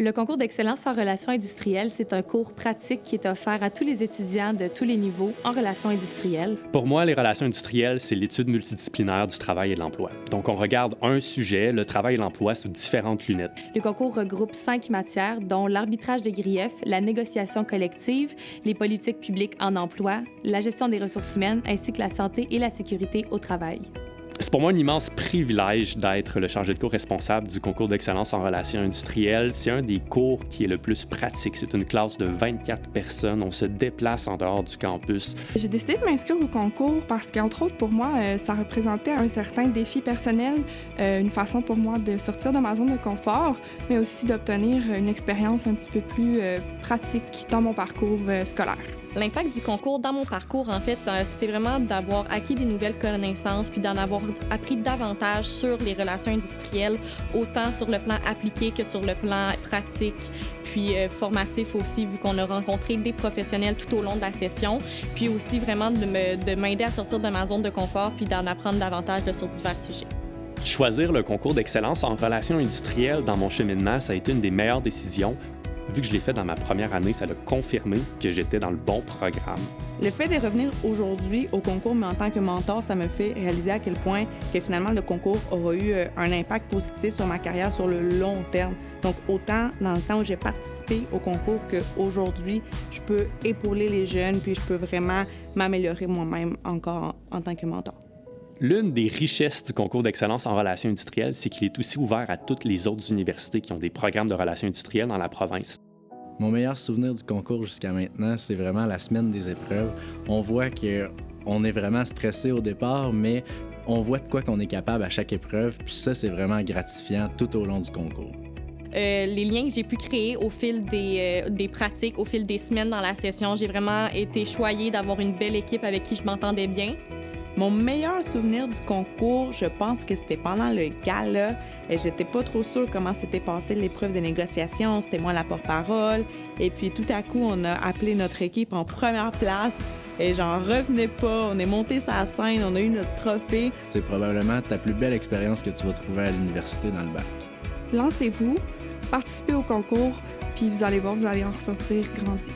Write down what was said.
Le concours d'excellence en relations industrielles, c'est un cours pratique qui est offert à tous les étudiants de tous les niveaux en relations industrielles. Pour moi, les relations industrielles, c'est l'étude multidisciplinaire du travail et de l'emploi. Donc, on regarde un sujet, le travail et l'emploi, sous différentes lunettes. Le concours regroupe 5 matières, dont l'arbitrage des griefs, la négociation collective, les politiques publiques en emploi, la gestion des ressources humaines, ainsi que la santé et la sécurité au travail. C'est pour moi un immense privilège d'être le chargé de cours responsable du concours d'excellence en relations industrielles. C'est un des cours qui est le plus pratique. C'est une classe de 24 personnes. On se déplace en dehors du campus. J'ai décidé de m'inscrire au concours parce qu'entre autres, pour moi, ça représentait un certain défi personnel, une façon pour moi de sortir de ma zone de confort, mais aussi d'obtenir une expérience un petit peu plus pratique dans mon parcours scolaire. L'impact du concours dans mon parcours, en fait, c'est vraiment d'avoir acquis des nouvelles connaissances puis d'en avoir appris davantage sur les relations industrielles, autant sur le plan appliqué que sur le plan pratique, puis formatif aussi, vu qu'on a rencontré des professionnels tout au long de la session, puis aussi vraiment de m'aider à sortir de ma zone de confort puis d'en apprendre davantage sur divers sujets. Choisir le concours d'excellence en relations industrielles dans mon cheminement, ça a été une des meilleures décisions. Vu que je l'ai fait dans ma première année, ça l'a confirmé que j'étais dans le bon programme. Le fait de revenir aujourd'hui au concours, mais en tant que mentor, ça me fait réaliser à quel point que finalement le concours aura eu un impact positif sur ma carrière sur le long terme. Donc autant dans le temps où j'ai participé au concours qu'aujourd'hui, je peux épauler les jeunes puis je peux vraiment m'améliorer moi-même encore en tant que mentor. L'une des richesses du concours d'excellence en relations industrielles, c'est qu'il est aussi ouvert à toutes les autres universités qui ont des programmes de relations industrielles dans la province. Mon meilleur souvenir du concours jusqu'à maintenant, c'est vraiment la semaine des épreuves. On voit qu'on est vraiment stressé au départ, mais on voit de quoi qu'on est capable à chaque épreuve, puis ça, c'est vraiment gratifiant tout au long du concours. Les liens que j'ai pu créer au fil des pratiques, au fil des semaines dans la session, j'ai vraiment été choyée d'avoir une belle équipe avec qui je m'entendais bien. Mon meilleur souvenir du concours, je pense que c'était pendant le gala. J'étais pas trop sûre comment s'était passée l'épreuve de négociation. C'était moi la porte-parole. Et puis tout à coup, on a appelé notre équipe en première place. Et j'en revenais pas. On est monté sur la scène, on a eu notre trophée. C'est probablement ta plus belle expérience que tu vas trouver à l'université dans le bac. Lancez-vous, participez au concours, puis vous allez voir, vous allez en ressortir grandi.